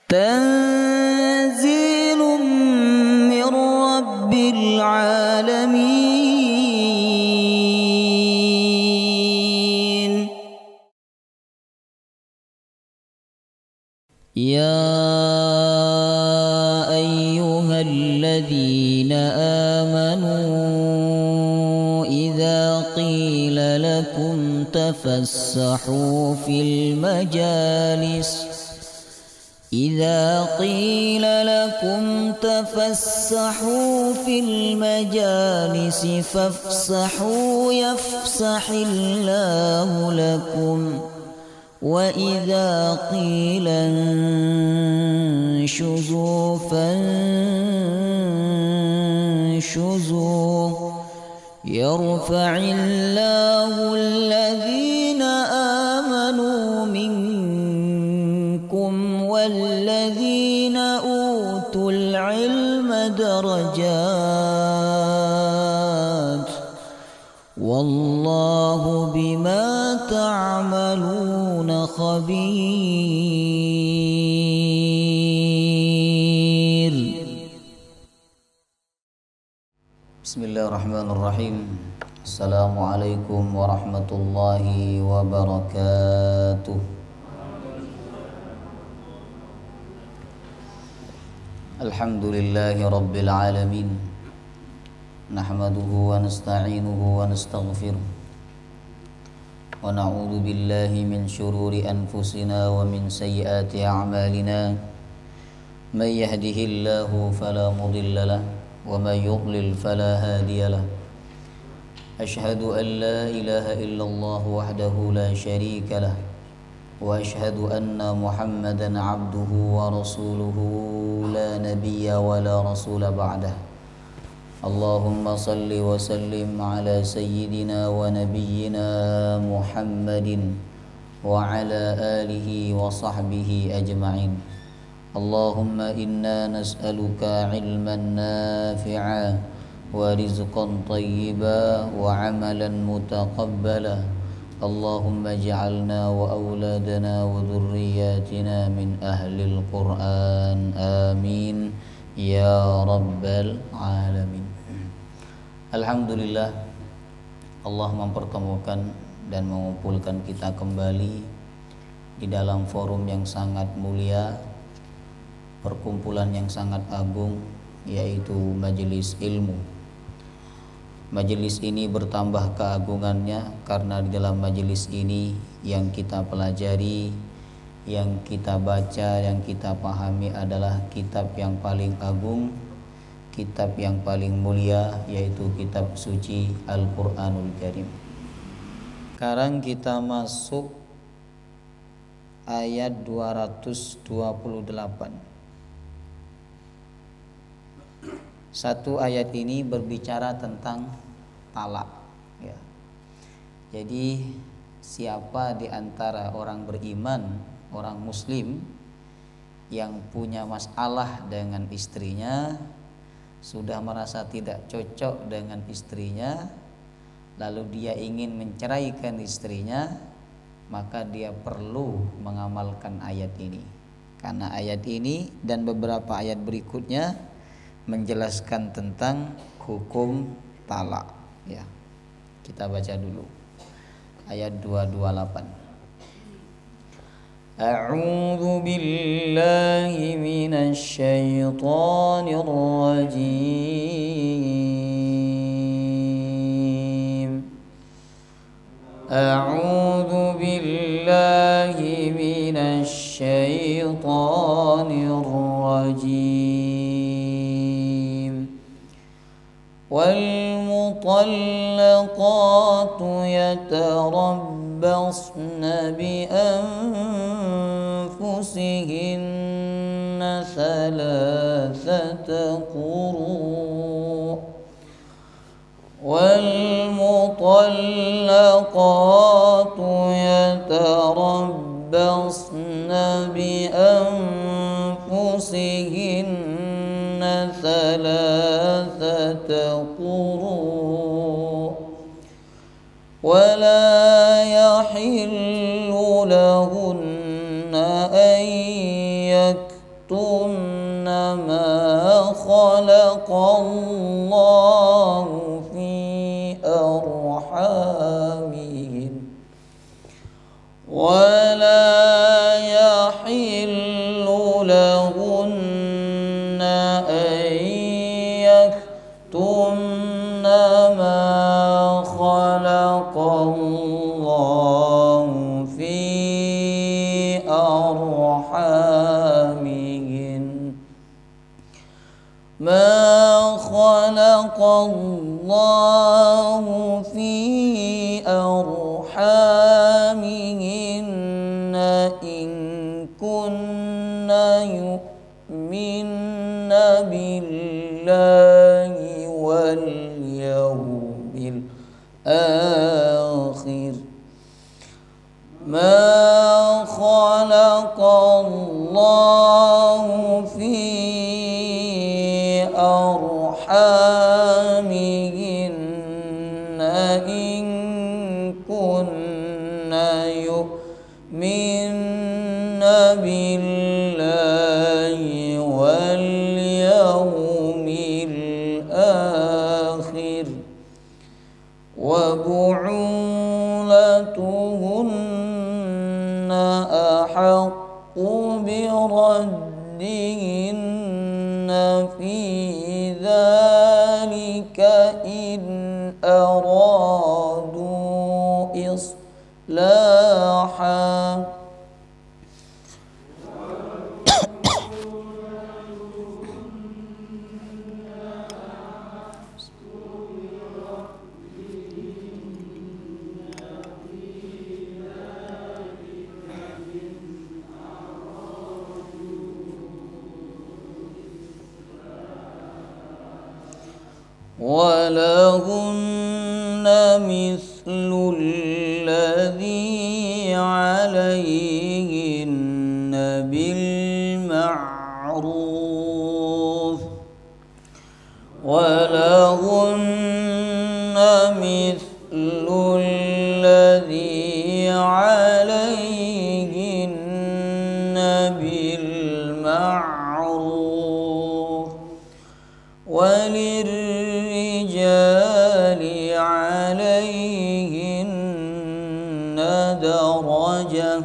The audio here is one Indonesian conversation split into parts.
تنزيل من رب العالمين. يا أيها الذين آمنوا إذا قيل لكم تفسحوا في المجالس فافسحوا يفسح الله لكم، وإذا قيل انشزوا فانشزوا يرفع الله الذين آمنوا منكم والذين أوتوا العلم درجات، والله بما تعملون خبير. بسم الله الرحمن الرحيم. السلام عليكم ورحمة الله وبركاته. الحمد لله رب العالمين، نحمده ونستعينه ونستغفره، ونعوذ بالله من شرور أنفسنا ومن سيئات أعمالنا، من يهده الله فلا مضل له ومن يضلل فلا هادي له. أشهد أن لا إله إلا الله وحده لا شريك له، وأشهد أن محمدا عبده ورسوله لا نبي ولا رسول بعده. اللهم صل وسلم على سيدنا ونبينا محمد وعلى آله وصحبه أجمعين. اللهم إنا نسألك علما نافعا ورزقا طيبا وعملا متقبلا. اللهم اجعلنا وأولادنا وذرياتنا من أهل القرآن، آمين ya rabbal alamin. Alhamdulillah, Allah mempertemukan dan mengumpulkan kita kembali di dalam forum yang sangat mulia, perkumpulan yang sangat agung, yaitu majelis ilmu. Majelis ini bertambah keagungannya karena di dalam majelis ini yang kita pelajari, yang kita baca, yang kita pahami adalah kitab yang paling agung, kitab yang paling mulia, yaitu kitab suci Al-Quranul Karim. Sekarang kita masuk ayat 228. Satu ayat ini berbicara tentang talak, ya. Jadi siapa di antara orang beriman, orang muslim yang punya masalah dengan istrinya, sudah merasa tidak cocok dengan istrinya, lalu dia ingin menceraikan istrinya, maka dia perlu mengamalkan ayat ini. Karena ayat ini dan beberapa ayat berikutnya menjelaskan tentang hukum talak, ya. Kita baca dulu ayat 228. A'udzu billahi minasy syaithanir rajim. A'udzu billahi minasy syaithanir rajim. Wal mutallaqatu yatarabbasna bi anfusihinna thalathata quru' wal mutallaqatu yatarabbasna bi anfusihinna thalathata quru' ولا يحل لهن أن ما خلق الله في أرحامهن ولا يحل لهن أن يكتمن ما خلق الله في أرحامهن ما خلق الله في أرحامهن إن كن يؤمن بالله واليوم الآخر ما خلق الله في أرحامهن إن كن يؤمن بالله واليوم الآخر وبعولتهن أحق بردهن في ذلك إن أرادوا إصلاحا ولهن مثل الذي عليهن بالمعروف ولهن مثل الذي عليهن بالمعروف وللرجال عليهن درجة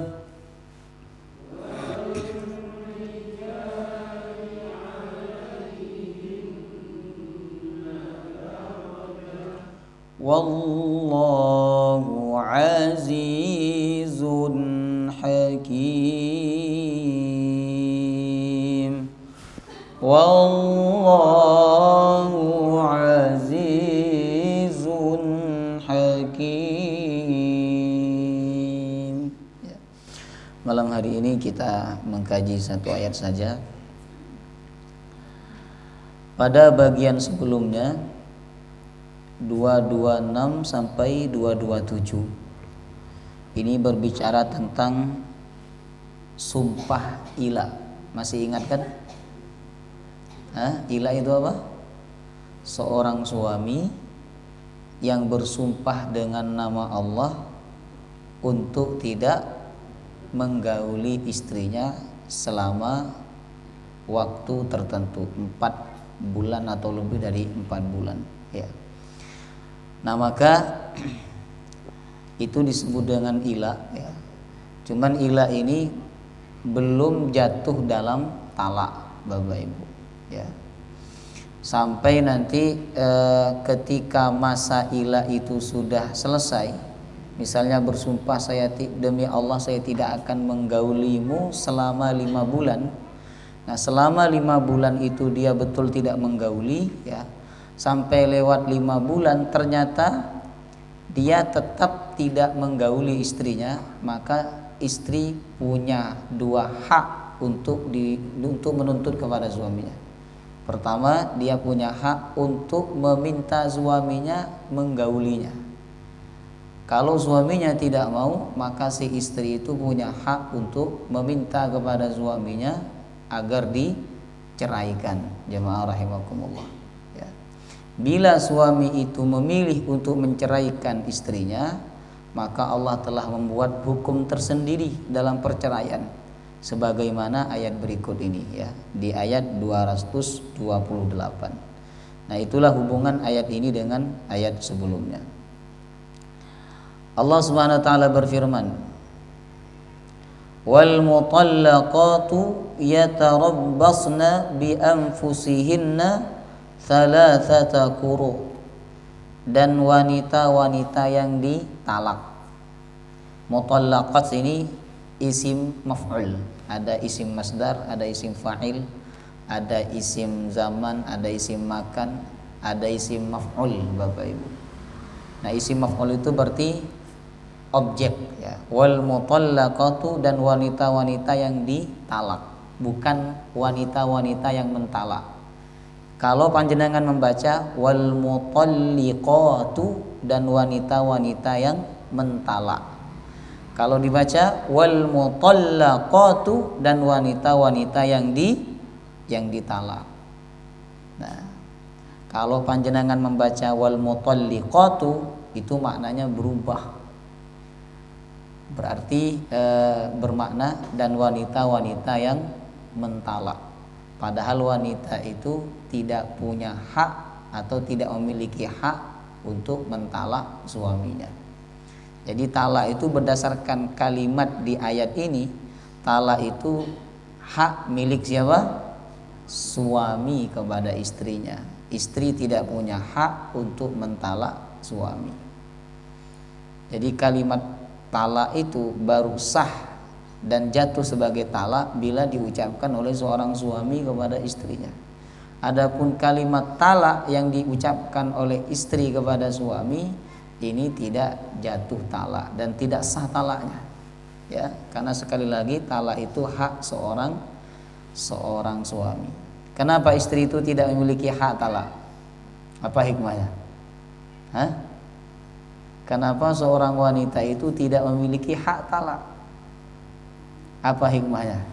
والله عزيز حكيم والله عزيز hakim. Malam hari ini kita mengkaji satu ayat saja. Pada bagian sebelumnya 226 sampai 227 ini berbicara tentang sumpah ilah. Masih ingat kan? Ilah itu apa? Seorang suami yang bersumpah dengan nama Allah untuk tidak menggauli istrinya selama waktu tertentu 4 bulan atau lebih dari 4 bulan ya. Nah maka itu disebut dengan ilah ya. Cuman ilah ini belum jatuh dalam talak Bapak Ibu ya. Sampai nanti ketika masa ilah itu sudah selesai, misalnya bersumpah demi Allah saya tidak akan menggaulimu selama 5 bulan. Nah selama 5 bulan itu dia betul tidak menggauli ya, sampai lewat 5 bulan ternyata dia tetap tidak menggauli istrinya, maka istri punya 2 hak untuk menuntut kepada suaminya. Pertama, dia punya hak untuk meminta suaminya menggaulinya. Kalau suaminya tidak mau, maka si istri itu punya hak untuk meminta kepada suaminya agar diceraikan. Jemaah rahimakumullah ya. Bila suami itu memilih untuk menceraikan istrinya, maka Allah telah membuat hukum tersendiri dalam perceraian. sebagaimana ayat berikut ini ya, di ayat 228. Nah, itulah hubungan ayat ini dengan ayat sebelumnya. Allah Subhanahu wa taala berfirman, wal mutallaqatu yatarabbasna bi anfusihinna thalathata quru, dan wanita-wanita yang ditalak. Mutallaqat ini isim maf'ul, ada isim masdar, ada isim fa'il, ada isim zaman, ada isim makan, ada isim maf'ul, Bapak Ibu. Nah, isim maf'ul itu berarti objek ya. Wal mutallaqatu, dan wanita-wanita yang ditalak, bukan wanita-wanita yang mentalak. Kalau panjenengan membaca wal mutalliqatu, dan wanita-wanita yang mentalak. Kalau dibaca wal mutallaqatu, dan wanita-wanita yang ditalak. Nah, kalau panjenengan membaca wal mutalliqatu, itu maknanya berubah. Berarti bermakna dan wanita-wanita yang mentalak. Padahal wanita itu tidak punya hak atau tidak memiliki hak untuk mentalak suaminya. Jadi talak itu berdasarkan kalimat di ayat ini, talak itu hak milik siapa? Suami kepada istrinya. Istri tidak punya hak untuk mentalak suami. Jadi kalimat talak itu baru sah dan jatuh sebagai talak bila diucapkan oleh seorang suami kepada istrinya. Adapun kalimat talak yang diucapkan oleh istri kepada suami, ini tidak jatuh talak dan tidak sah talaknya ya, karena sekali lagi talak itu hak seorang suami. Kenapa istri itu tidak memiliki hak talak? Apa hikmahnya? Kenapa seorang wanita itu tidak memiliki hak talak? Apa hikmahnya?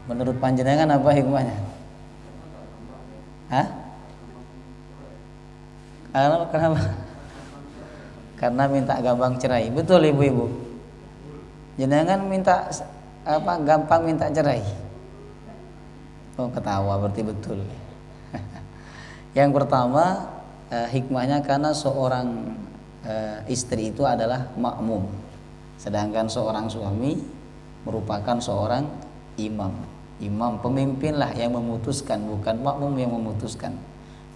Menurut panjenengan apa hikmahnya? Kenapa? Karena minta gampang cerai. Betul ibu-ibu? Jenengan minta gampang minta cerai? Oh, ketawa, berarti betul. Yang pertama, hikmahnya karena seorang istri itu adalah makmum, sedangkan seorang suami merupakan seorang imam. Imam, pemimpinlah yang memutuskan, bukan makmum yang memutuskan.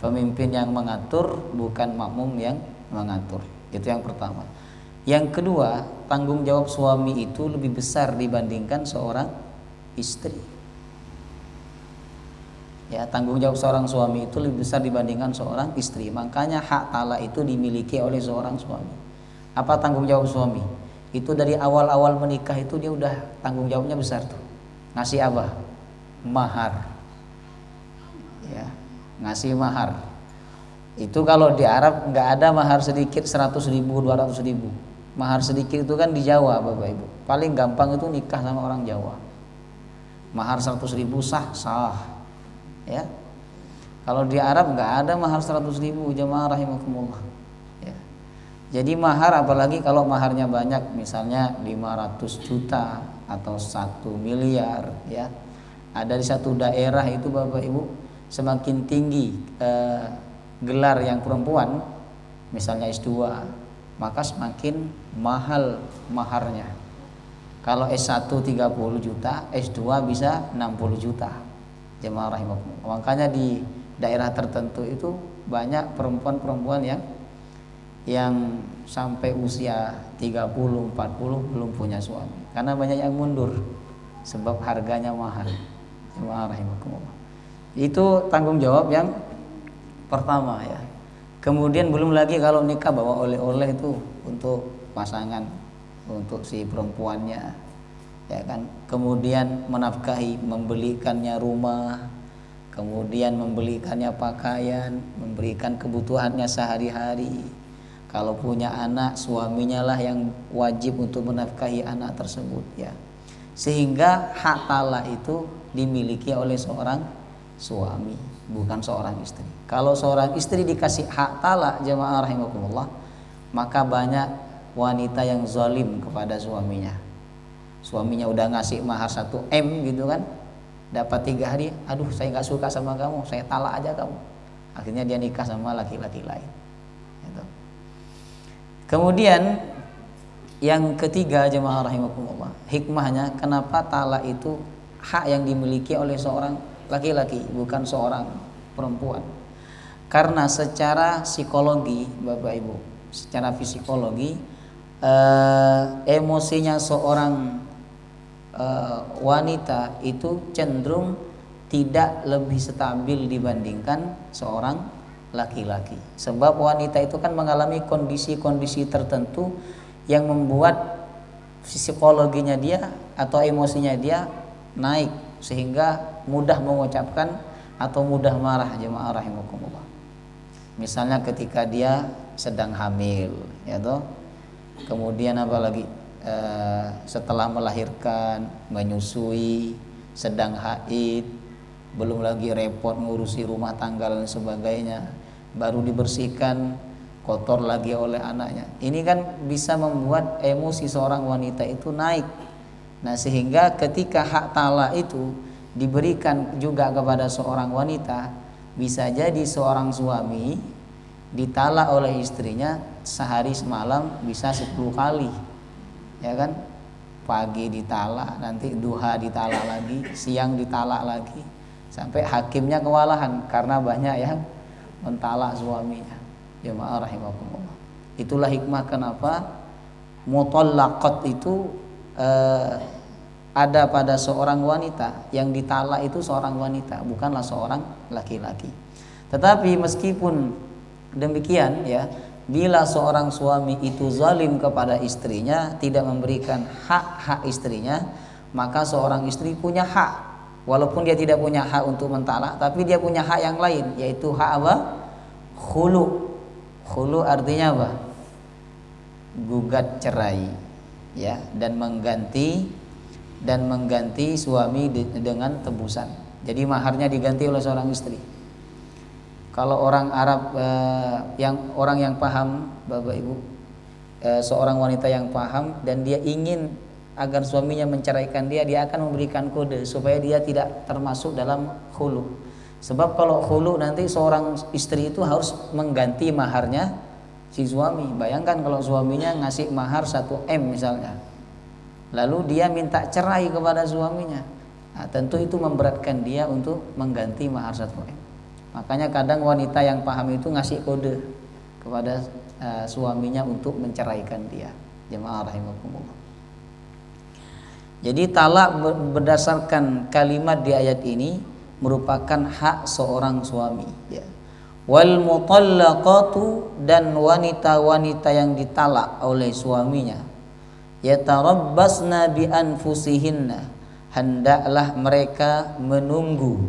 Pemimpin yang mengatur, bukan makmum yang mengatur. Itu yang pertama. Yang kedua, tanggung jawab suami itu lebih besar dibandingkan seorang istri. Ya, tanggung jawab seorang suami itu lebih besar dibandingkan seorang istri. Makanya hak talak itu dimiliki oleh seorang suami. Apa tanggung jawab suami? Itu dari awal-awal menikah itu dia udah tanggung jawabnya besar tuh. Ngasih apa? Mahar. Ya, ngasih mahar. Itu kalau di Arab nggak ada mahar sedikit 100.000, 200.000. Mahar sedikit itu kan di Jawa, Bapak Ibu. Paling gampang itu nikah sama orang Jawa. Mahar 100.000 sah. Ya. Kalau di Arab nggak ada mahar 100.000, jemaah rahimakumullah. Ya. Jadi mahar, apalagi kalau maharnya banyak, misalnya 500 juta atau 1 miliar, ya. Ada di satu daerah itu, Bapak Ibu, semakin tinggi gelar yang perempuan, misalnya S2, maka semakin mahal maharnya. Kalau S1 30 juta, S2 bisa 60 juta. Jemaah rahimakumullah. Makanya di daerah tertentu itu banyak perempuan-perempuan yang sampai usia 30, 40 belum punya suami. Karena banyak yang mundur sebab harganya mahal. Jemaah rahimakumullah. Itu tanggung jawab yang pertama ya. Kemudian belum lagi kalau nikah bawa oleh-oleh itu untuk pasangan, untuk si perempuannya, ya kan. Kemudian menafkahi, membelikannya rumah, kemudian membelikannya pakaian, memberikan kebutuhannya sehari-hari. Kalau punya anak, suaminya lah yang wajib untuk menafkahi anak tersebut ya. Sehingga hak talak itu dimiliki oleh seorang suami, bukan seorang istri. Kalau seorang istri dikasih hak talak, jemaah rahimakumullah, maka banyak wanita yang zalim kepada suaminya. suaminya udah ngasih mahar 1 M gitu kan, dapat 3 hari, aduh saya nggak suka sama kamu, saya talak aja kamu. Akhirnya dia nikah sama laki-laki lain gitu. Kemudian yang ketiga, jemaah rahimakumullah, hikmahnya kenapa talak itu hak yang dimiliki oleh seorang laki-laki, bukan seorang perempuan. Karena secara psikologi, Bapak Ibu, secara psikologi, emosinya seorang wanita itu cenderung tidak lebih stabil dibandingkan seorang laki-laki. Sebab wanita itu kan mengalami kondisi-kondisi tertentu yang membuat psikologinya dia atau emosinya dia naik sehingga mudah mengucapkan atau mudah marah, jemaah rahimakumullah. Misalnya ketika dia sedang hamil, ya toh. Kemudian apalagi setelah melahirkan, menyusui, sedang haid, belum lagi repot ngurusi rumah tangga dan sebagainya, baru dibersihkan, kotor lagi oleh anaknya. Ini kan bisa membuat emosi seorang wanita itu naik. Nah, sehingga ketika hak talak itu diberikan juga kepada seorang wanita, bisa jadi seorang suami ditalak oleh istrinya sehari semalam bisa 10 kali, ya kan? Pagi ditalak, nanti duha ditalak lagi, siang ditalak lagi, sampai hakimnya kewalahan karena banyak yang mentalak suaminya. Jemaah rahimakumullah. Itulah hikmah kenapa mutallaqat itu ada pada seorang wanita, yang ditalak itu seorang wanita, bukanlah seorang laki-laki. Tetapi meskipun demikian ya, bila seorang suami itu zalim kepada istrinya, tidak memberikan hak-hak istrinya, maka seorang istri punya hak. Walaupun dia tidak punya hak untuk mentalak, tapi dia punya hak yang lain, yaitu hak apa? Khulu. Khulu artinya apa? Gugat cerai, ya, dan mengganti suami dengan tebusan. Jadi maharnya diganti oleh seorang istri. Kalau orang Arab orang yang paham, Bapak Ibu, seorang wanita yang paham dan dia ingin agar suaminya menceraikan dia akan memberikan kode supaya dia tidak termasuk dalam khulu. Sebab kalau khulu nanti seorang istri itu harus mengganti maharnya si suami. Bayangkan kalau suaminya ngasih mahar 1 M misalnya, lalu dia minta cerai kepada suaminya, nah, tentu itu memberatkan dia untuk mengganti mahar 1 M. Makanya kadang wanita yang paham itu ngasih kode kepada suaminya untuk menceraikan dia. Jemaah rahimakumullah. Jadi talak berdasarkan kalimat di ayat ini merupakan hak seorang suami, ya. Wal mutallaqatu, dan wanita-wanita yang ditalak oleh suaminya, yatarabbasna bi anfusihinna, hendaklah mereka menunggu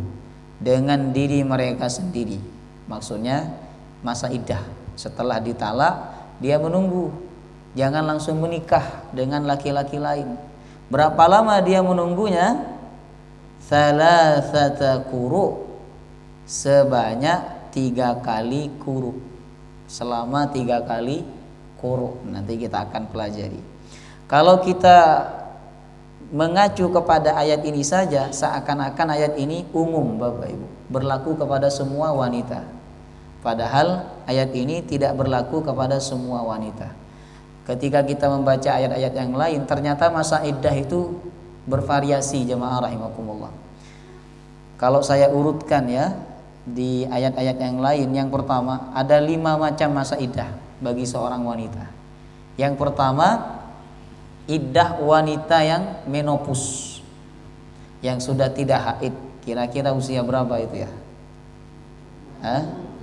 dengan diri mereka sendiri. Maksudnya masa iddah. Setelah ditalak dia menunggu, jangan langsung menikah dengan laki-laki lain. Berapa lama dia menunggunya? Salasata quru, sebanyak 3 kali quru. Selama 3 kali quru. Nanti kita akan pelajari. Kalau kita mengacu kepada ayat ini saja, seakan-akan ayat ini umum, Bapak Ibu, berlaku kepada semua wanita. Padahal ayat ini tidak berlaku kepada semua wanita. Ketika kita membaca ayat-ayat yang lain, ternyata masa iddah itu bervariasi, jemaah rahimakumullah. Kalau saya urutkan ya, di ayat-ayat yang lain, yang pertama ada 5 macam masa iddah bagi seorang wanita. Yang pertama, iddah wanita yang menopause, yang sudah tidak haid. Kira-kira usia berapa itu ya?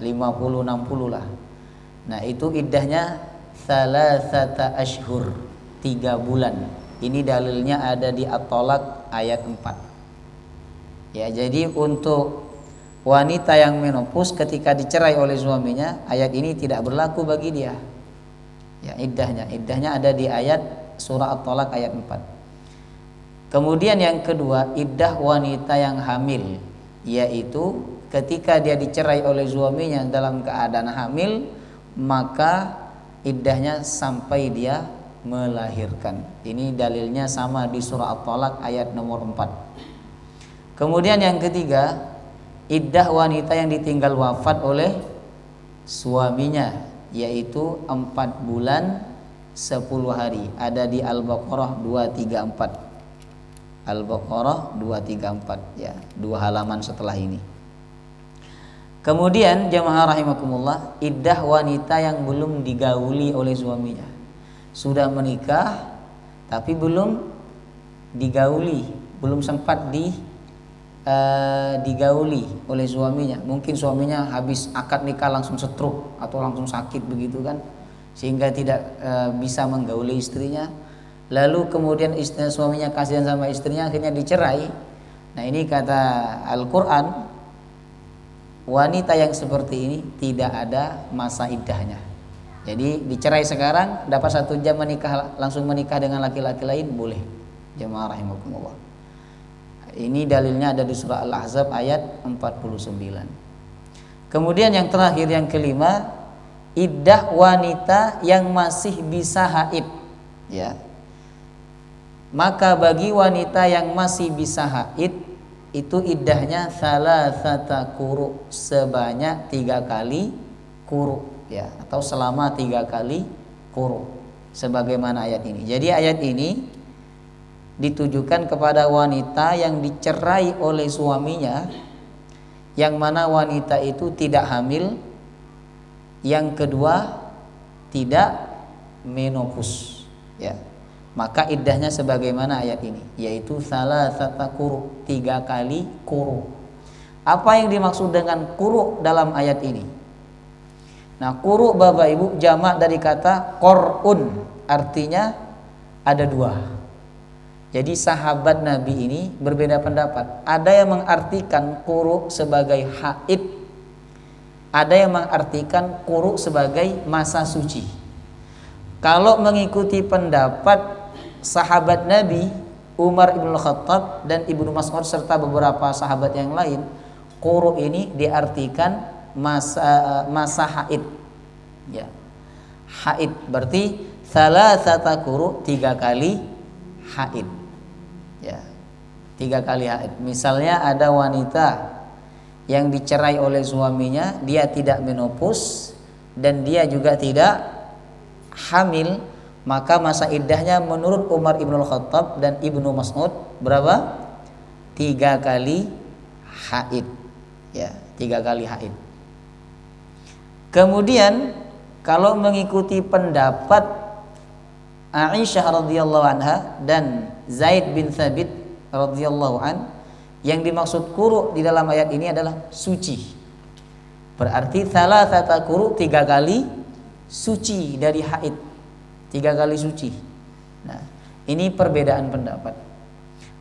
50-60 lah. Nah, itu iddahnya salasata ashhur, 3 bulan. Ini dalilnya ada di At-Thalaq ayat 4. Ya, jadi untuk wanita yang menopause ketika dicerai oleh suaminya, ayat ini tidak berlaku bagi dia. Ya, iddahnya ada di ayat surah At-Thalaq ayat 4. Kemudian yang kedua, iddah wanita yang hamil, yaitu ketika dia dicerai oleh suaminya dalam keadaan hamil, maka iddahnya sampai dia melahirkan. Ini dalilnya sama di surah At-Talaq ayat nomor 4. Kemudian yang ketiga, iddah wanita yang ditinggal wafat oleh suaminya, yaitu 4 bulan 10 hari. Ada di Al-Baqarah 234. Al-Baqarah 234 ya, 2 halaman setelah ini. Kemudian jamaah rahimakumullah, iddah wanita yang belum digauli oleh suaminya. Sudah menikah tapi belum digauli, belum sempat digauli oleh suaminya. Mungkin suaminya habis akad nikah langsung stroke atau langsung sakit begitu kan, sehingga tidak bisa menggauli istrinya. Lalu kemudian suaminya kasihan sama istrinya, akhirnya dicerai. Nah, ini kata Al-Quran, wanita yang seperti ini tidak ada masa iddahnya. Jadi dicerai sekarang, dapat 1 jam menikah, langsung menikah dengan laki-laki lain, boleh. Jemaah rahimakumullah. Ini dalilnya ada di surah Al-Ahzab ayat 49. Kemudian yang terakhir, yang kelima, iddah wanita yang masih bisa haid, ya. Maka bagi wanita yang masih bisa haid, itu iddahnya salasata quru, sebanyak 3 kali quru, ya, atau selama 3 kali quru, sebagaimana ayat ini. Jadi ayat ini ditujukan kepada wanita yang dicerai oleh suaminya, yang mana wanita itu tidak hamil, yang kedua tidak menopause, ya. Maka iddahnya sebagaimana ayat ini, yaitu salasata quru, 3 kali quru. Apa yang dimaksud dengan quru dalam ayat ini? Nah, quru Bapak Ibu jamak dari kata qur'un, artinya ada 2. Jadi sahabat Nabi ini berbeda pendapat. Ada yang mengartikan quru sebagai haid, ada yang mengartikan quru sebagai masa suci. Kalau mengikuti pendapat sahabat Nabi Umar ibn Khattab dan Ibnu Mas'ud serta beberapa sahabat yang lain, quru ini diartikan masa haid, ya. Haid berarti salasata quru, 3 kali haid, ya. 3 kali haid. Misalnya ada wanita yang dicerai oleh suaminya, dia tidak menopause dan dia juga tidak hamil, maka masa iddahnya menurut Umar ibn Khattab dan Ibnu Mas'ud berapa? 3 kali haid, ya, 3 kali haid. Kemudian kalau mengikuti pendapat Aisyah radhiyallahu anha dan Zaid bin Thabit radhiyallahu an, yang dimaksud quru di dalam ayat ini adalah suci. Berarti salasata quru, 3 kali suci dari haid, 3 kali suci. Nah, ini perbedaan pendapat.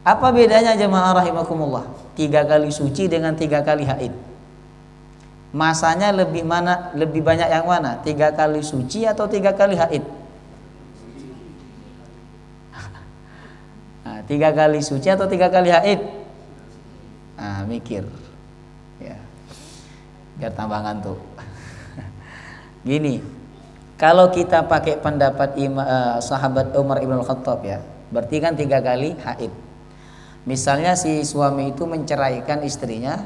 Apa bedanya jemaah rahimakumullah? 3 kali suci dengan 3 kali haid. Masanya lebih banyak yang mana? 3 kali suci atau 3 kali haid? Nah, 3 kali suci atau 3 kali haid? Nah, mikir, ya, biar tambah ngantuk. Gini, kalau kita pakai pendapat sahabat Umar ibn Khattab, ya, berarti kan 3 kali haid. Misalnya si suami itu menceraikan istrinya,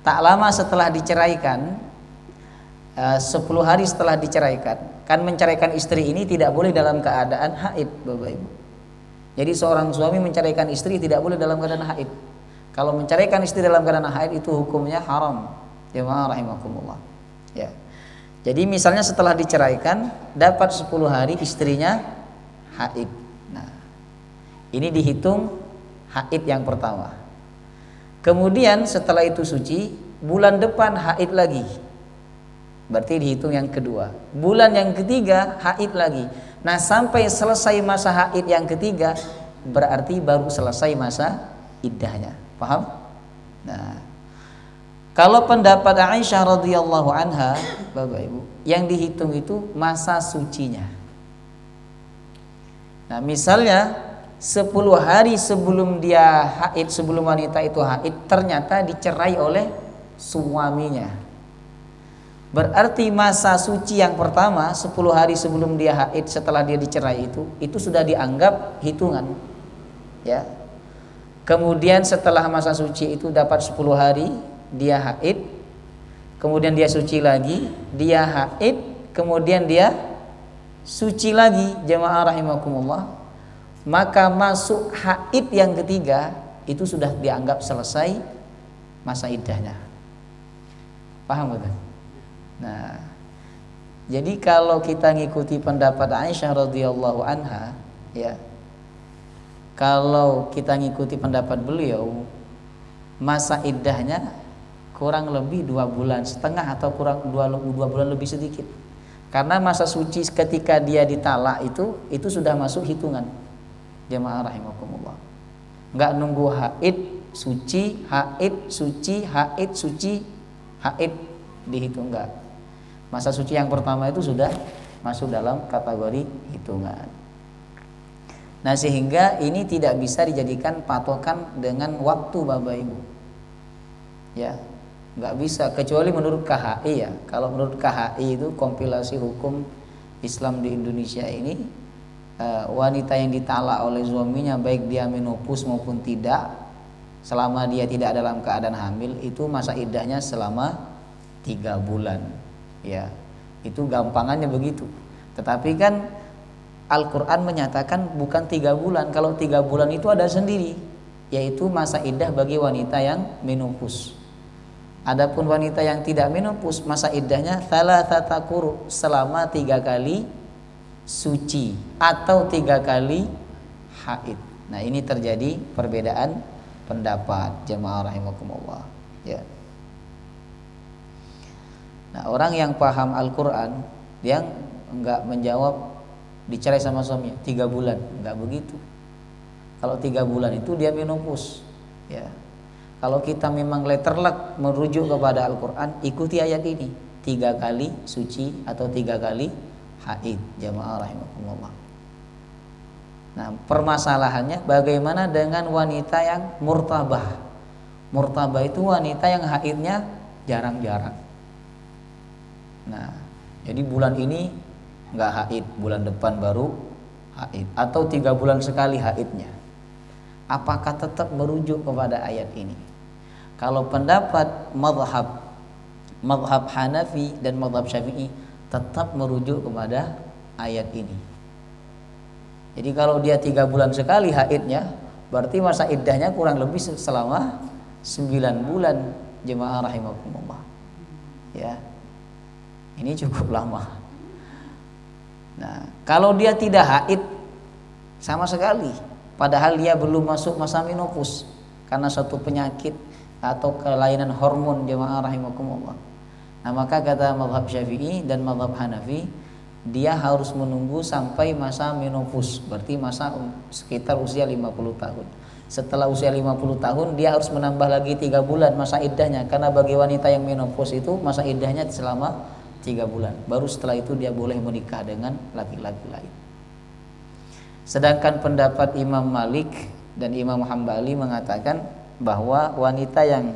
tak lama setelah diceraikan, 10 hari setelah diceraikan, kan menceraikan istri ini tidak boleh dalam keadaan haid, Bapak Ibu. Jadi seorang suami menceraikan istri tidak boleh dalam keadaan haid. Kalau menceraikan istri dalam keadaan haid itu hukumnya haram. Jemaah rahimakumullah, ya. Jadi misalnya setelah diceraikan dapat 10 hari istrinya haid. Nah, ini dihitung haid yang pertama. Kemudian setelah itu suci, bulan depan haid lagi. Berarti dihitung yang kedua. Bulan yang ketiga haid lagi. Nah, sampai selesai masa haid yang ketiga berarti baru selesai masa iddahnya. Paham? Nah, kalau pendapat Aisyah radhiyallahu anha, Bapak Ibu, yang dihitung itu masa sucinya. Nah, misalnya 10 hari sebelum dia haid, sebelum wanita itu haid, ternyata dicerai oleh suaminya. Berarti masa suci yang pertama 10 hari sebelum dia haid setelah dia dicerai itu sudah dianggap hitungan. Ya. Kemudian setelah masa suci itu dapat 10 hari dia haid, kemudian dia suci lagi, dia haid, kemudian dia suci lagi, jemaah rahimakumullah. Maka masuk haid yang ketiga itu sudah dianggap selesai masa iddahnya. Paham betul? Nah, jadi kalau kita ngikuti pendapat Aisyah radhiyallahu anha, ya, kalau kita ngikuti pendapat beliau, masa iddahnya kurang lebih 2 bulan setengah atau kurang 2 bulan lebih sedikit. Karena masa suci ketika dia ditalak itu sudah masuk hitungan. Jemaah rahimakumullah. Enggak nunggu haid, suci, haid, suci, haid, suci, haid dihitung, enggak. Masa suci yang pertama itu sudah masuk dalam kategori hitungan. Nah, sehingga ini tidak bisa dijadikan patokan dengan waktu Bapak Ibu. Ya, nggak bisa kecuali menurut KHI ya. Kalau menurut KHI itu kompilasi hukum Islam di Indonesia ini, wanita yang ditalak oleh suaminya baik dia menopause maupun tidak, selama dia tidak dalam keadaan hamil itu masa iddahnya selama 3 bulan. Ya, itu gampangannya begitu. Tetapi kan Al-Quran menyatakan bukan 3 bulan. Kalau 3 bulan itu ada sendiri, yaitu masa iddah bagi wanita yang menopause. Adapun wanita yang tidak menopause, masa iddahnya thalathata quru, selama 3 kali suci atau 3 kali haid. Nah, ini terjadi perbedaan pendapat jemaah rahimakumullah. Ya. Nah, orang yang paham Al-Quran dia enggak menjawab dicerai sama suaminya 3 bulan, enggak begitu. Kalau 3 bulan itu dia menopause, ya. Kalau kita memang letterlek merujuk kepada Al-Quran, ikuti ayat ini, 3 kali suci atau 3 kali haid, jamaah rahimakumullah. Nah, permasalahannya bagaimana dengan wanita yang murtabah? Murtabah itu wanita yang haidnya jarang-jarang. Nah, jadi bulan ini nggak haid, bulan depan baru haid, atau 3 bulan sekali haidnya. Apakah tetap merujuk kepada ayat ini? Kalau pendapat madhab Hanafi dan madhab Syafi'i tetap merujuk kepada ayat ini. Jadi kalau dia 3 bulan sekali haidnya, berarti masa iddahnya kurang lebih selama 9 bulan, jemaah rahimakumullah. Ya. Ini cukup lama. Nah, kalau dia tidak haid sama sekali, padahal dia belum masuk masa menopause karena suatu penyakit atau kelainan hormon, jemaah rahimakumullah. Nah, maka kata mazhab Syafi'i dan mazhab Hanafi, dia harus menunggu sampai masa menopause, berarti masa sekitar usia 50 tahun. Setelah usia 50 tahun dia harus menambah lagi 3 bulan masa iddahnya, karena bagi wanita yang menopause itu masa iddahnya selama 3 bulan. Baru setelah itu dia boleh menikah dengan laki-laki lain. Sedangkan pendapat Imam Malik dan Imam Hambali mengatakan bahwa wanita yang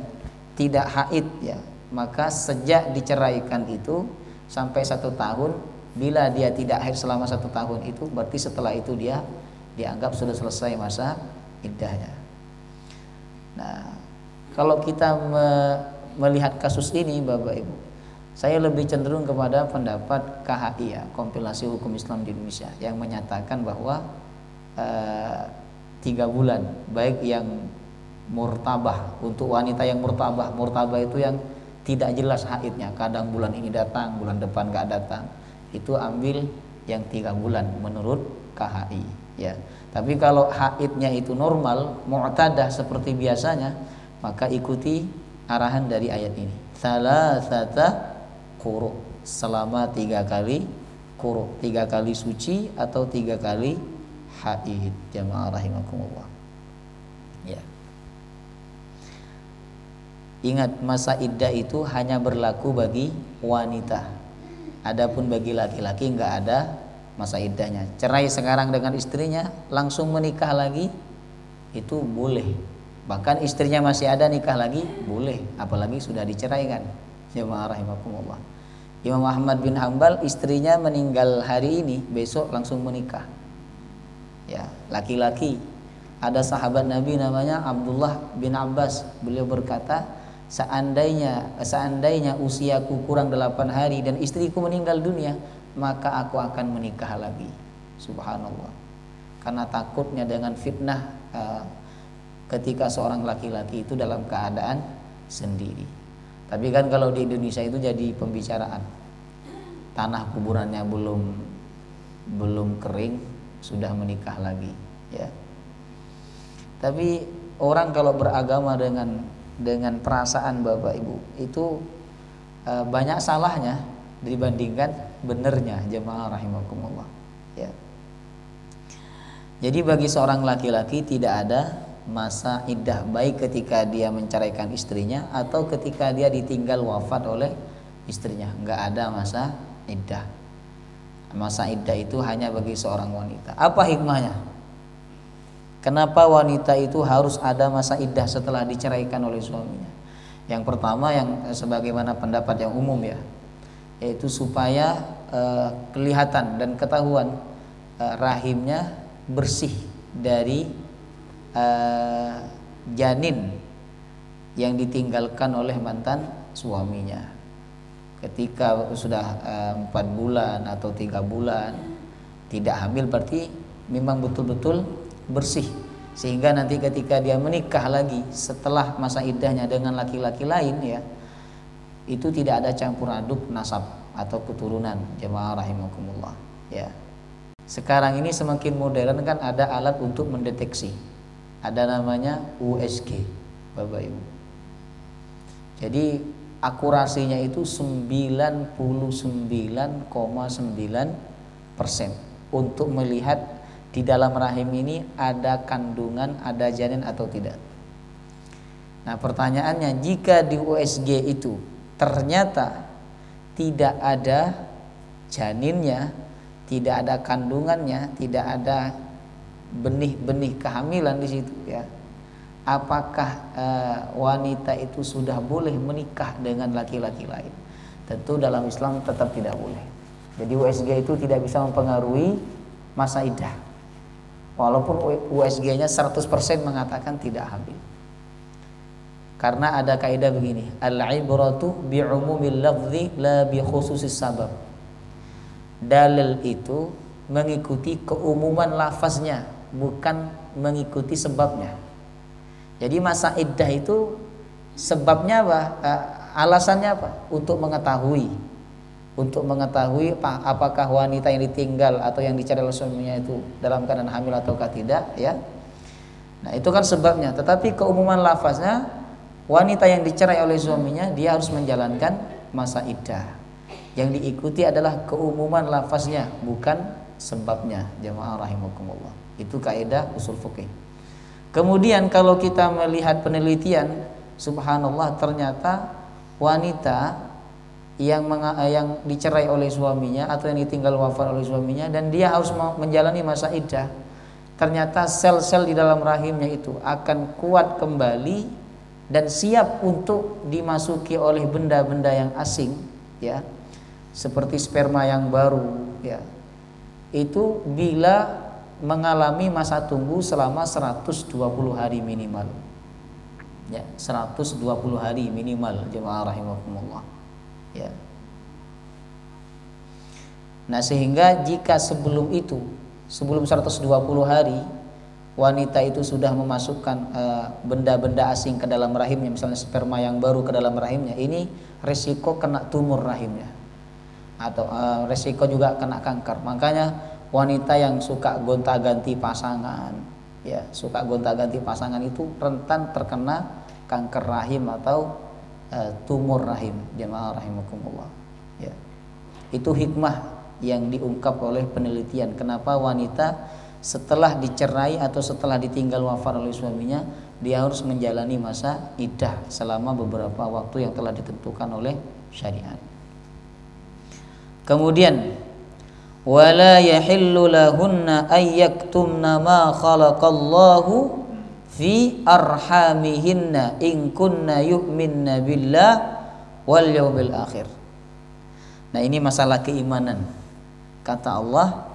tidak haid, ya, maka sejak diceraikan itu sampai 1 tahun, bila dia tidak haid selama 1 tahun itu, berarti setelah itu dia dianggap sudah selesai masa iddahnya. Nah, kalau kita melihat kasus ini Bapak Ibu, saya lebih cenderung kepada pendapat KHI, ya, kompilasi hukum Islam di Indonesia, yang menyatakan bahwa 3 bulan, baik yang murtabah, untuk wanita yang murtabah itu yang tidak jelas haidnya, kadang bulan ini datang, bulan depan gak datang, itu ambil yang 3 bulan menurut KHI, ya. Tapi kalau haidnya itu normal, mu'tadah seperti biasanya, maka ikuti arahan dari ayat ini, salasata quru, selama 3 kali quru, 3 kali suci atau 3 kali haid, jamaah rahimakumullah. Ya. Ingat, masa iddah itu hanya berlaku bagi wanita. Adapun bagi laki-laki enggak ada masa iddahnya. Cerai sekarang dengan istrinya, langsung menikah lagi itu boleh. Bahkan istrinya masih ada nikah lagi boleh, apalagi sudah diceraikan. Jemaah rahimakumullah. Imam Ahmad bin Hambal istrinya meninggal hari ini, besok langsung menikah. Ya, laki-laki. Ada sahabat Nabi namanya Abdullah bin Abbas. Beliau berkata, seandainya usiaku kurang 8 hari dan istriku meninggal dunia, maka aku akan menikah lagi. Subhanallah. Karena takutnya dengan fitnah ketika seorang laki-laki itu dalam keadaan sendiri. Tapi kan kalau di Indonesia itu jadi pembicaraan. Tanah kuburannya belum kering sudah menikah lagi, ya. Tapi orang kalau beragama dengan perasaan Bapak Ibu itu banyak salahnya dibandingkan benernya, jemaah rahimakumullah, ya. Jadi bagi seorang laki-laki tidak ada masa iddah, baik ketika dia menceraikan istrinya atau ketika dia ditinggal wafat oleh istrinya, nggak ada masa iddah. Masa iddah itu hanya bagi seorang wanita. Apa hikmahnya? Kenapa wanita itu harus ada masa iddah setelah diceraikan oleh suaminya? Yang pertama, yang sebagaimana pendapat yang umum, ya, yaitu supaya kelihatan dan ketahuan rahimnya bersih dari janin yang ditinggalkan oleh mantan suaminya. Ketika sudah 4 bulan atau 3 bulan tidak hamil, berarti memang betul-betul bersih, sehingga nanti ketika dia menikah lagi setelah masa iddahnya dengan laki-laki lain, ya, itu tidak ada campur aduk nasab atau keturunan, jemaah rahimakumullah, ya. Sekarang ini semakin modern kan, ada alat untuk mendeteksi. Ada namanya USG, Bapak Ibu. Jadi akurasinya itu 99,9% untuk melihat di dalam rahim ini ada kandungan, ada janin atau tidak. Nah, pertanyaannya, jika di USG itu ternyata tidak ada janinnya, tidak ada kandungannya, tidak ada benih-benih kehamilan di situ, ya, apakah wanita itu sudah boleh menikah dengan laki-laki lain? Tentu dalam Islam tetap tidak boleh. Jadi USG itu tidak bisa mempengaruhi masa iddah, walaupun USG-nya 100% mengatakan tidak hamil. Karena ada kaidah begini, al-ibratu bi'umumil lafzi la bi khususis sabab. Dalil itu mengikuti keumuman lafaznya, bukan mengikuti sebabnya. Jadi masa iddah itu sebabnya apa? Alasannya apa? Untuk mengetahui apakah wanita yang ditinggal atau yang dicerai oleh suaminya itu dalam keadaan hamil ataukah tidak, ya. Nah, itu kan sebabnya. Tetapi keumuman lafaznya, wanita yang dicerai oleh suaminya dia harus menjalankan masa iddah. Yang diikuti adalah keumuman lafaznya, bukan sebabnya, jemaah rahimakumullah. Itu kaidah usul fikih. Kemudian kalau kita melihat penelitian, subhanallah, ternyata wanita yang dicerai oleh suaminya atau yang ditinggal wafat oleh suaminya dan dia harus menjalani masa iddah, ternyata sel-sel di dalam rahimnya itu akan kuat kembali dan siap untuk dimasuki oleh benda-benda yang asing, ya, seperti sperma yang baru, ya, itu bila mengalami masa tunggu selama 120 hari minimal, ya, 120 hari minimal, jemaah rahimakumullah, ya. Nah, sehingga jika sebelum 120 hari wanita itu sudah memasukkan benda-benda asing ke dalam rahimnya, misalnya sperma yang baru ke dalam rahimnya, ini resiko kena tumor rahimnya atau resiko juga kena kanker. Makanya wanita yang suka gonta-ganti pasangan, ya, suka gonta-ganti pasangan itu rentan terkena kanker rahim atau tumor rahim, jemaah rahimakumullah, ya. Itu hikmah yang diungkap oleh penelitian kenapa wanita setelah dicerai atau setelah ditinggal wafat oleh suaminya dia harus menjalani masa iddah selama beberapa waktu yang telah ditentukan oleh syariat. Kemudian wala yahillu lahunna ayyaktumna ma khalaqallahu fi arhamihinna in kunna yu'minna billah wal yawmil akhir. Nah, ini masalah keimanan. Kata Allah,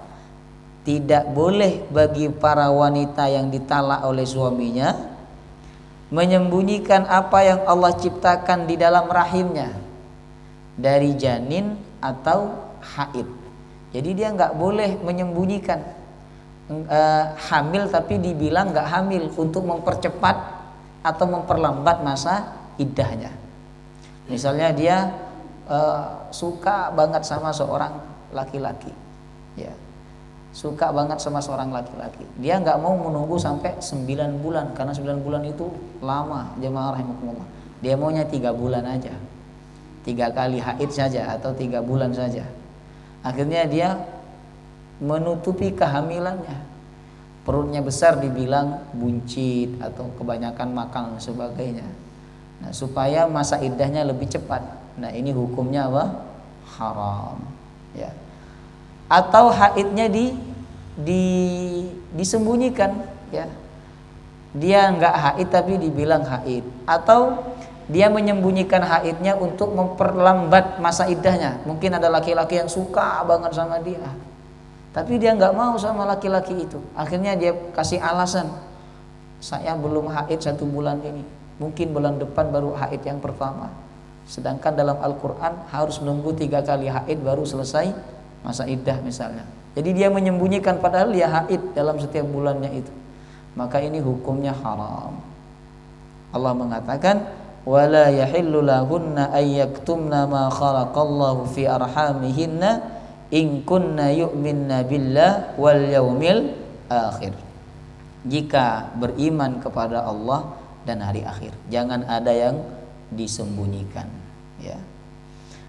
tidak boleh bagi para wanita yang ditalak oleh suaminya menyembunyikan apa yang Allah ciptakan di dalam rahimnya dari janin atau haid. Jadi dia nggak boleh menyembunyikan hamil tapi dibilang nggak hamil untuk mempercepat atau memperlambat masa iddahnya. Misalnya dia suka banget sama seorang laki-laki, ya, suka banget sama seorang laki-laki. Dia nggak mau menunggu sampai 9 bulan karena 9 bulan itu lama, jemaah rahimakumullah. Dia maunya 3 bulan aja, 3 kali haid saja atau 3 bulan saja. Akhirnya dia menutupi kehamilannya. Perutnya besar dibilang buncit atau kebanyakan makan dan sebagainya. Nah, supaya masa iddahnya lebih cepat. Nah, ini hukumnya apa? Haram, ya. Atau haidnya disembunyikan, ya. Dia nggak haid tapi dibilang haid. Atau dia menyembunyikan haidnya untuk memperlambat masa iddahnya. Mungkin ada laki-laki yang suka banget sama dia, tapi dia nggak mau sama laki-laki itu. Akhirnya dia kasih alasan, saya belum haid 1 bulan ini, mungkin bulan depan baru haid yang pertama. Sedangkan dalam Al-Quran harus menunggu 3 kali haid baru selesai masa iddah misalnya. Jadi dia menyembunyikan padahal dia haid dalam setiap bulannya itu. Maka ini hukumnya haram. Allah mengatakan, wala yahillu lahunna ayyaktumna ma khalaqallahu fi arhamihinna in kunna yu'minna billah wal yaumil akhir. Jika beriman kepada Allah dan hari akhir, jangan ada yang disembunyikan, ya.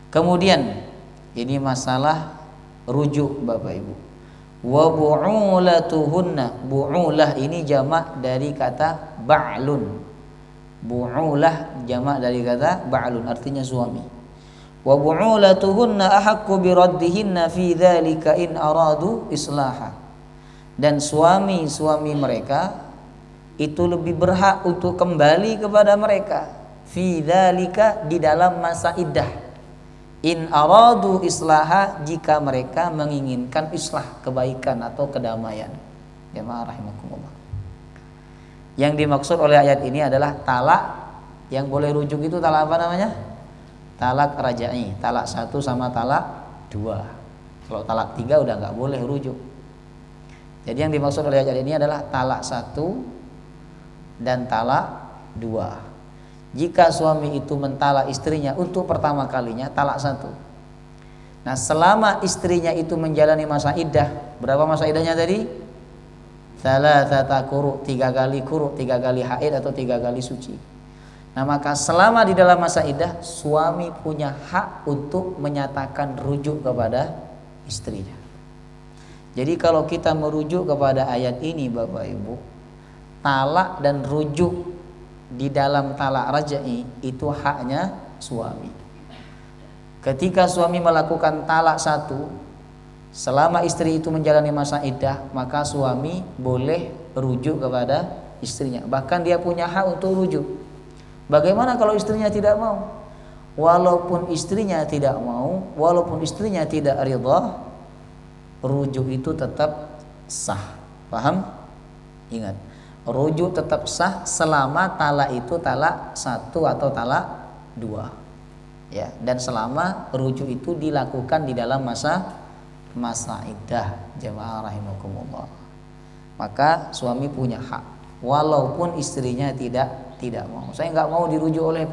Kemudian ini masalah rujuk Bapak Ibu. Wa bu'ulatuhunna, bu'ulah ini jamak dari kata ba'lun. Bu'ulah jamak dari kata ba'lun, artinya suami. Wa bu'ulatuhunna ahaqqu biraddihinna fi dzalika in aradu islaha. Dan suami-suami mereka itu lebih berhak untuk kembali kepada mereka fi dzalika, di dalam masa iddah, in aradu islaha, jika mereka menginginkan islah, kebaikan atau kedamaian. Jemaah rahimakumullah. Yang dimaksud oleh ayat ini adalah talak yang boleh rujuk itu talak apa namanya? Talak raja'i, talak 1 sama talak 2. Kalau talak 3 udah nggak boleh rujuk. Jadi yang dimaksud oleh ayat ini adalah talak 1 dan talak 2. Jika suami itu mentalak istrinya untuk pertama kalinya, talak 1. Nah, selama istrinya itu menjalani masa iddah, berapa masa iddahnya tadi? Thalathata quru, 3 kali quru, 3 kali haid atau 3 kali suci. Nah, maka selama di dalam masa iddah, suami punya hak untuk menyatakan rujuk kepada istrinya. Jadi kalau kita merujuk kepada ayat ini Bapak Ibu, talak dan rujuk di dalam talak raj'i itu haknya suami. Ketika suami melakukan talak 1, selama istri itu menjalani masa iddah, maka suami boleh rujuk kepada istrinya. Bahkan dia punya hak untuk rujuk. Bagaimana kalau istrinya tidak mau? Walaupun istrinya tidak mau, walaupun istrinya tidak ridha, rujuk itu tetap sah. Paham? Ingat, rujuk tetap sah selama talak itu talak 1 atau talak 2. Ya, dan selama rujuk itu dilakukan di dalam masa iddah, jemaah rahimakumullah. Maka suami punya hak walaupun istrinya tidak mau. Saya nggak mau dirujuk oleh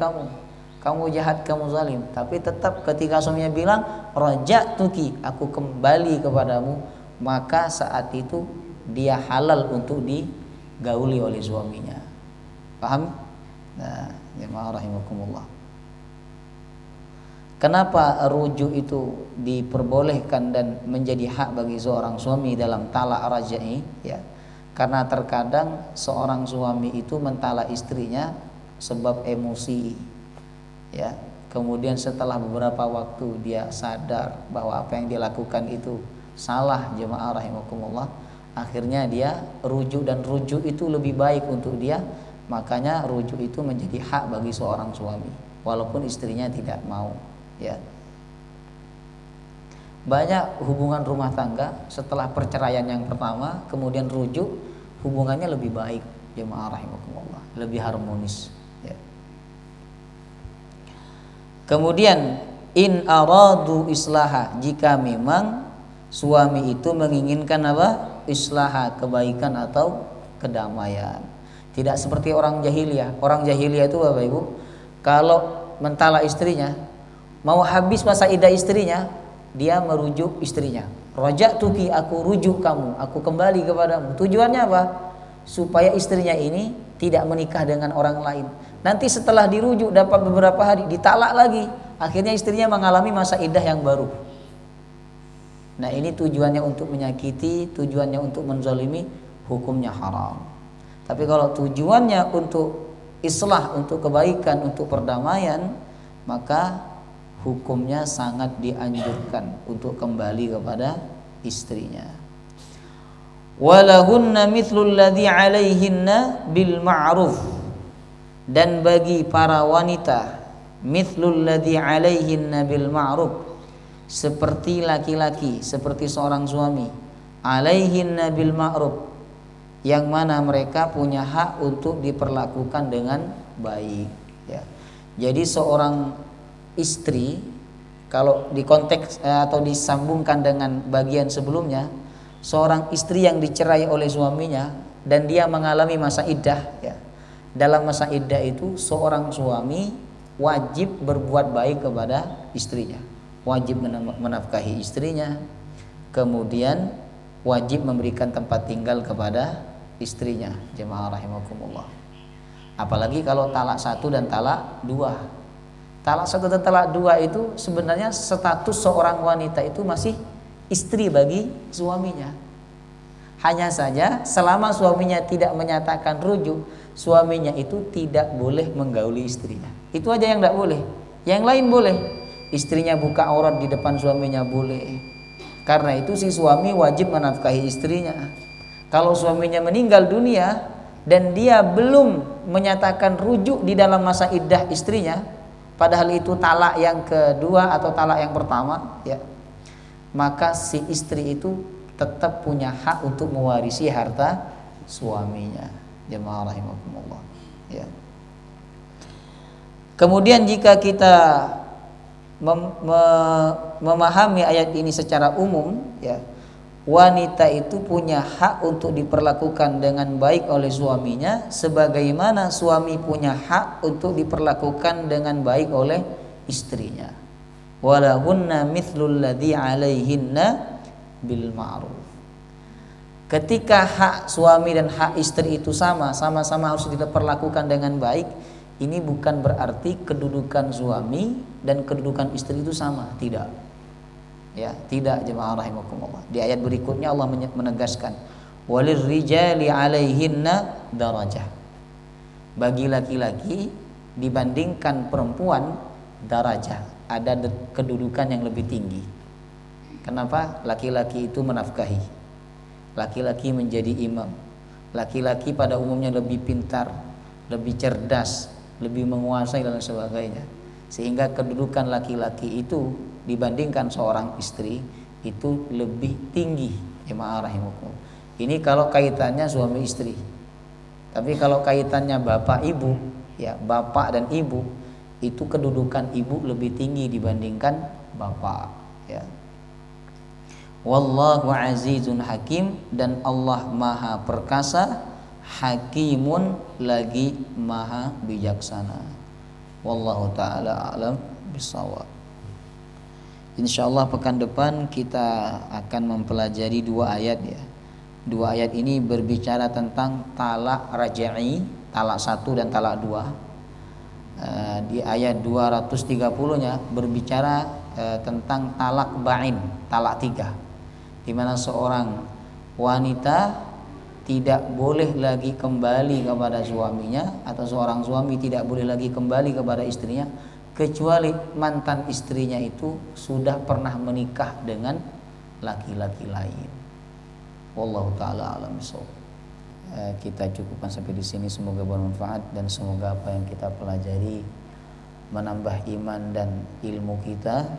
kamu jahat, kamu zalim. Tapi tetap ketika suaminya bilang raja'tuki, aku kembali kepadamu, maka saat itu dia halal untuk digauli oleh suaminya. Paham? Nah, jemaah rahimakumullah. Kenapa rujuk itu diperbolehkan dan menjadi hak bagi seorang suami dalam talak raj'i? Ya, karena terkadang seorang suami itu mentalak istrinya sebab emosi, ya. Kemudian setelah beberapa waktu dia sadar bahwa apa yang dia lakukan itu salah, jemaah rahimakumullah. Akhirnya dia rujuk, dan rujuk itu lebih baik untuk dia. Makanya rujuk itu menjadi hak bagi seorang suami walaupun istrinya tidak mau. Ya. Banyak hubungan rumah tangga setelah perceraian yang pertama kemudian rujuk, hubungannya lebih baik, jemaah rahimakumullah, lebih harmonis ya. Kemudian in aradu islaha, jika memang suami itu menginginkan apa? Islaha, kebaikan atau kedamaian. Tidak seperti orang jahiliyah. Orang jahiliyah itu Bapak Ibu, kalau mentalak istrinya, mau habis masa iddah istrinya, dia merujuk istrinya. Raja'tuki, aku rujuk kamu, aku kembali kepadamu. Tujuannya apa? Supaya istrinya ini tidak menikah dengan orang lain. Nanti setelah dirujuk dapat beberapa hari, ditalak lagi. Akhirnya istrinya mengalami masa iddah yang baru. Nah, ini tujuannya untuk menyakiti, tujuannya untuk menzalimi, hukumnya haram. Tapi kalau tujuannya untuk islah, untuk kebaikan, untuk perdamaian, maka hukumnya sangat dianjurkan untuk kembali kepada istrinya. Walahunna mithlul ladzi 'alaihinna bil ma'ruf, dan bagi para wanita mithlul ladzi 'alaihinna bil ma'ruf, seperti laki-laki, seperti seorang suami, 'alaihinna bil ma'ruf, yang mana mereka punya hak untuk diperlakukan dengan baik ya. Jadi seorang istri, kalau di konteks atau disambungkan dengan bagian sebelumnya, seorang istri yang dicerai oleh suaminya dan dia mengalami masa iddah ya. Dalam masa iddah itu seorang suami wajib berbuat baik kepada istrinya, wajib menafkahi istrinya, kemudian wajib memberikan tempat tinggal kepada istrinya, jemaah rahimakumullah. Apalagi kalau talak 1 dan talak 2. Talak 1 dan talak 2 itu sebenarnya status seorang wanita itu masih istri bagi suaminya. Hanya saja selama suaminya tidak menyatakan rujuk, suaminya itu tidak boleh menggauli istrinya. Itu aja yang tidak boleh. Yang lain boleh. Istrinya buka aurat di depan suaminya boleh. Karena itu si suami wajib menafkahi istrinya. Kalau suaminya meninggal dunia dan dia belum menyatakan rujuk di dalam masa iddah istrinya, padahal itu talak yang kedua atau talak yang pertama ya, maka si istri itu tetap punya hak untuk mewarisi harta suaminya, jemaah rahimakumullah ya. Kemudian jika kita memahami ayat ini secara umum ya, wanita itu punya hak untuk diperlakukan dengan baik oleh suaminya, sebagaimana suami punya hak untuk diperlakukan dengan baik oleh istrinya. Walahunna mithlul ladzi 'alaihinna bil ma'ruf. Ketika hak suami dan hak istri itu sama-sama harus diperlakukan dengan baik, ini bukan berarti kedudukan suami dan kedudukan istri itu sama, tidak. Ya, tidak, jemaah rahimakumullah. Di ayat berikutnya Allah menegaskan, walir rijali 'alaihinna darajah. Bagi laki-laki dibandingkan perempuan darajah, ada kedudukan yang lebih tinggi. Kenapa? Laki-laki itu menafkahi. Laki-laki menjadi imam. Laki-laki pada umumnya lebih pintar, lebih cerdas, lebih menguasai dan sebagainya. Sehingga kedudukan laki-laki itu dibandingkan seorang istri itu lebih tinggi, jemaah rahimakumullah. Ini kalau kaitannya suami istri. Tapi kalau kaitannya bapak ibu, ya bapak dan ibu, itu kedudukan ibu lebih tinggi dibandingkan bapak, ya. Wallahu azizun hakim, dan Allah maha perkasa, hakimun lagi maha bijaksana. Wallahu ta'ala a'lam bishawab. Insyaallah pekan depan kita akan mempelajari 2 ayat ya. 2 ayat ini berbicara tentang talak raj'i, talak 1 dan talak 2. Di ayat 230-nya berbicara tentang talak ba'in, talak 3, di mana seorang wanita tidak boleh lagi kembali kepada suaminya, atau seorang suami tidak boleh lagi kembali kepada istrinya kecuali mantan istrinya itu sudah pernah menikah dengan laki-laki lain. Wallahu taala a'lam bishawab. Kita cukupkan sampai di sini, semoga bermanfaat dan semoga apa yang kita pelajari menambah iman dan ilmu kita,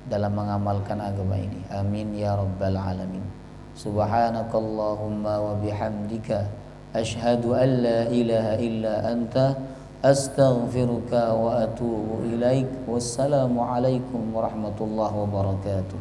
dalam mengamalkan agama ini. Amin ya rabbal alamin. Subhanakallahumma wa bihamdika asyhadu an la ilaha illa anta astaghfiruka wa atubu ilaik. Wassalamu alaikum warahmatullahi wabarakatuh.